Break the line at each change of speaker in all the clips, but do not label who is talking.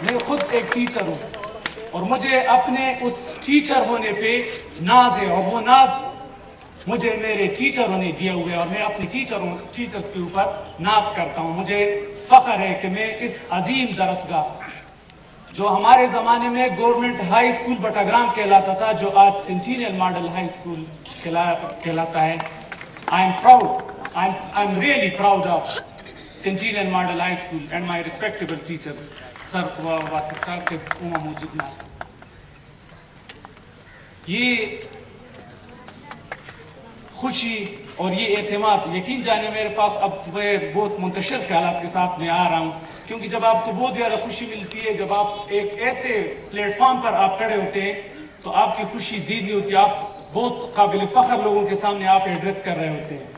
میں خود ایک ٹیچر ہوں اور مجھے اپنے اس ٹیچر ہونے پہ ناز ہے، اور وہ ناز مجھے میرے ٹیچروں نے دیا ہوئے، اور میں اپنے ٹیچرز کے اوپر ناز کرتا ہوں۔ مجھے فخر ہے کہ میں اس عظیم درسگاہ جو ہمارے زمانے میں گورنمنٹ ہائی اسکول بٹاگرام کہلاتا تھا، جو آج سینٹینیل ماڈل ہائی اسکول کہلاتا ہے، I'm really proud of Centennial Model High School and my respectable teachers. سر واسطہ سے موجود ناس، یہ خوشی اور یہ اعتماد یقین جانے میرے پاس اب میں بہت منتشر خیالات کے ساتھ میں آ رہا ہوں، کیونکہ جب آپ کو بہت زیادہ خوشی ملتی ہے، جب آپ ایک ایسے پلیٹ فارم پر آپ کھڑے ہوتے ہیں تو آپ کی خوشی دید نہیں ہوتی، آپ بہت قابل فخر لوگوں کے سامنے آپ ایڈریس کر رہے ہوتے ہیں۔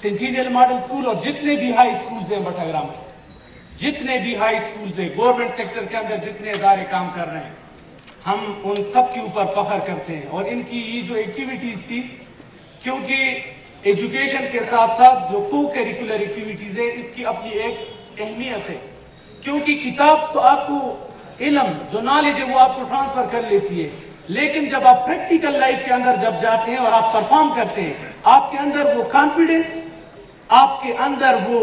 سینٹینیل ماڈل اسکول اور جتنے بھی ہائی اسکولز ہیں بٹاگرام میں، جتنے بھی ہائی اسکولز ہیں گورنمنٹ سیکٹر کے اندر جتنے ادارے کام کر رہے ہیں، ہم ان سب کے اوپر فخر کرتے ہیں۔ اور ان کی یہ جو ایکٹیویٹیز تھی، کیونکہ ایجوکیشن کے ساتھ ساتھ جو کو کریکولر ایکٹیویٹیز ہے، اس کی اپنی ایک اہمیت ہے، کیونکہ کتاب تو آپ کو علم جو نالج ہے وہ آپ کو ٹرانسفر کر لیتی ہے، لیکن جب آپ پریکٹیکل لائف کے اندر جب جاتے ہیں اور آپ پرفارم کرتے ہیں، آپ کے اندر وہ کانفیڈنس، آپ کے اندر وہ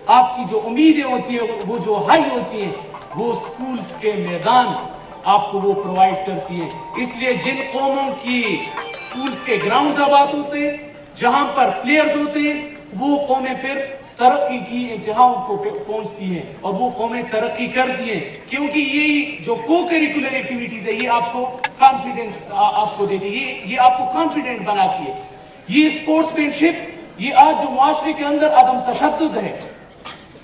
آپ کی جو امیدیں ہوتی ہیں وہ جو ہائی ہوتی ہیں، وہ سکولز کے میدان آپ کو وہ پرووائڈ کرتی ہے۔ اس لیے جن قوموں کی سکولز کے گراؤنڈز آباد ہوتے ہیں، جہاں پر پلیئرز ہوتے ہیں، وہ قومیں پھر ترقی کی انتہاؤں کو پہنچتی ہیں اور وہ قومیں ترقی کرتی ہیں، کیونکہ یہ جو کو کریکولر ایکٹیویٹیز ہے یہ آپ کو کانفیڈنس آپ کو دیتی ہے، یہ آپ کو کانفیڈنٹ بناتی ہے۔ یہ اسپورٹس مین شپ، یہ آج جو معاشرے کے اندر عدم تشدد ہے،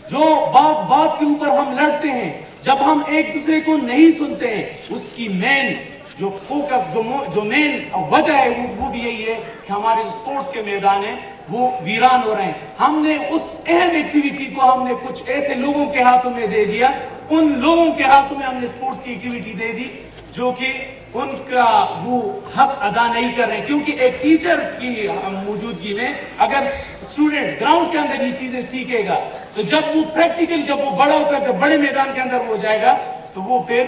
جو بات کے اوپر ہم لڑتے ہیں، جب ہم ایک دوسرے کو نہیں سنتے ہیں، اس کی مین جو فوکس جو مین وجہ ہے وہ بھی یہی ہے کہ ہمارے اسپورٹس کے میدان ہیں وہ ویران ہو رہے ہیں۔ ہم نے اس اہم ایکٹیویٹی کو ہم نے کچھ ایسے لوگوں کے ہاتھوں میں دے دیا، ان لوگوں کے ہاتھوں میں ہم نے اسپورٹس کی ایکٹیویٹی دے دی جو کہ ان کا وہ حق ادا نہیں کر رہے ہیں، کیونکہ ایک ٹیچر کی موجودگی میں اگر اسٹوڈنٹ گراؤنڈ کے اندر یہ چیزیں سیکھے گا تو جب وہ پریکٹیکل جب وہ بڑا ہوتا ہے، جب بڑے میدان کے اندر وہ جائے گا تو وہ پھر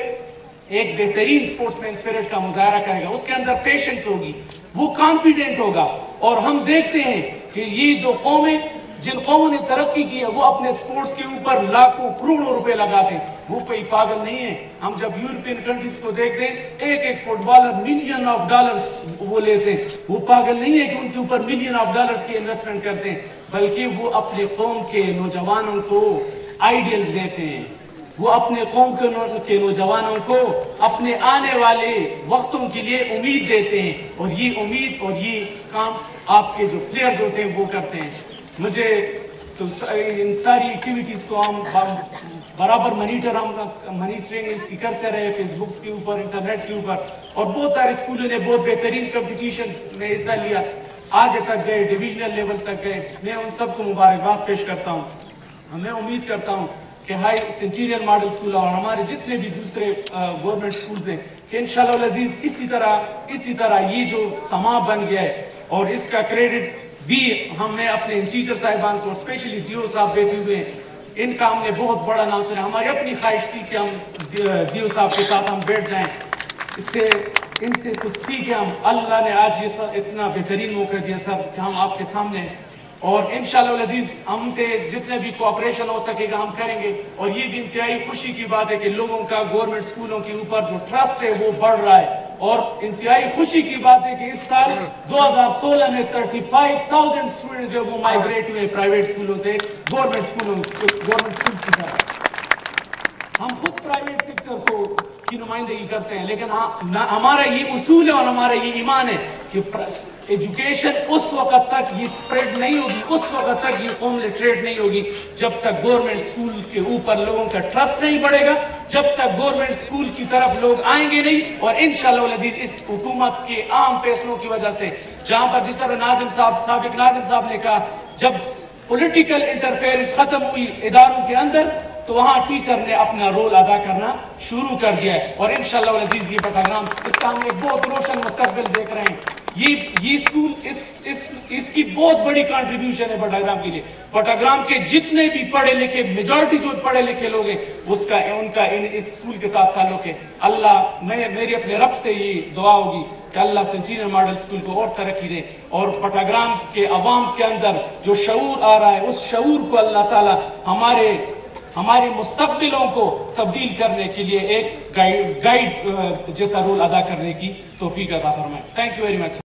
ایک بہترین اسپورٹس مین اسپرٹ کا مظاہرہ کرے گا، اس کے اندر پیشنس ہوگی، وہ کانفیڈنٹ ہوگا۔ اور ہم دیکھتے ہیں کہ یہ جو قومیں جن قوموں نے ترقی کی ہے وہ اپنے سپورٹس کے اوپر لاکھوں کروڑوں روپے لگاتے ہیں، وہ کوئی پاگل نہیں ہے۔ ہم جب یورپین کنٹریز کو دیکھتے ہیں، ایک footballer million of dollars وہ لیتے ہیں، وہ پاگل نہیں ہے کہ ان کے اوپر ملین آف ڈالرز کی انویسٹمنٹ کرتے ہیں، بلکہ وہ اپنے قوم کے نوجوانوں کو آئیڈیلز دیتے ہیں، وہ اپنے قوم کے نوجوانوں کو اپنے آنے والے وقتوں کے لیے امید دیتے ہیں، اور یہ امید اور یہ کام آپ کے جو پلیئرز ہوتے ہیں وہ کرتے ہیں۔ مجھے تو ان ساری ایکٹیویٹیز کو ہم برابر مانیٹرنگ اس کی کرتے رہے، فیس بکس کے اوپر، انٹرنیٹ کے اوپر، اور بہت سارے اسکولوں نے بہت بہترین کمپٹیشنز میں حصہ لیا، آگے تک گئے، ڈویژنل لیول تک گئے۔ میں ان سب کو مبارکباد پیش کرتا ہوں۔ میں امید کرتا ہوں کہ ہائی سینٹینیل ماڈل اسکول اور ہمارے جتنے بھی دوسرے گورنمنٹ اسکولز ہیں کہ انشاءاللہ العزیز اسی طرح یہ جو سما بن گیا ہے، اور اس کا کریڈٹ بھی میں اپنے ٹیچر صاحبان کو، اسپیشلی دیو صاحب بیٹھے ہوئے ہیں، ان کا ہم نے بہت بڑا نام سنا۔ ہماری اپنی خواہش تھی کہ ہم دیو صاحب کے ساتھ ہم بیٹھ جائیں، ان سے کچھ سیکھیں ہم۔ اللہ نے آج یہ اتنا بہترین موقع دیا سر کہ ہم آپ کے سامنے ہیں، اور انشاءاللہ العزیز ہم سے جتنے بھی کوآپریشن ہو سکے گا ہم کریں گے۔ اور یہ بھی انتہائی خوشی کی بات ہے کہ لوگوں کا گورنمنٹ اسکولوں کے اوپر جو ٹرسٹ ہے وہ بڑھ رہا ہے، اور انتہائی خوشی کی بات ہے کہ اس سال 2016 میں 35,000 اسٹوڈنٹ جو وہ مائگریٹ ہوئے پرائیویٹ اسکولوں سے گورنمنٹ اسکول کی طرف۔ ہم خود پرائیویٹ سیکٹر کی نمائندگی کرتے ہیں، لیکن ہمارا یہ اصول ہے اور ہمارا یہ ایمان ہے کہ ایجوکیشن اس وقت تک یہ سپریڈ نہیں ہوگی، اس وقت تک یہ قوم لٹریٹ نہیں ہوگی جب تک گورنمنٹ اسکول کے اوپر لوگوں کا ٹرسٹ نہیں بڑھے گا، جب تک گورنمنٹ اسکول کی طرف لوگ آئیں گے نہیں۔ اور انشاءاللہ العزیز اس حکومت کے اہم فیصلوں کی وجہ سے، جہاں پر جس طرح سابق ناظم صاحب نے کہا، جب پولیٹیکل انٹرفیئرنس ختم ہوئی اداروں کے اندر تو وہاں ٹیچر نے اپنا رول ادا کرنا شروع کر دیا ہے، اور انشاءاللہ العزیز یہ بٹاگرام اس کا ہم ایک بہت روشن مستقبل دیکھ رہے ہیں۔ یہ اسکول اس کی بہت بڑی کنٹریبیوشن ہے بٹاگرام کے لیے. بٹاگرام کے جتنے بھی پڑھے لکھے میجورٹی جو پڑھے لکھے لوگ ہیں ان کا اس اسکول کے ساتھ تعلق ہے. اللہ میری اپنے رب سے یہ دعا ہوگی کہ اللہ سینٹینر ماڈل اسکول کو اور ترقی دے اور بٹاگرام کے عوام کے اندر جو شعور آ رہا ہے اس شعور کو اللہ تعالی ہمارے مستقبلوں کو تبدیل کرنے کے لیے ایک گائیڈ جیسا رول ادا کرنے کی توفیق عطا فرمائے. Thank you very much.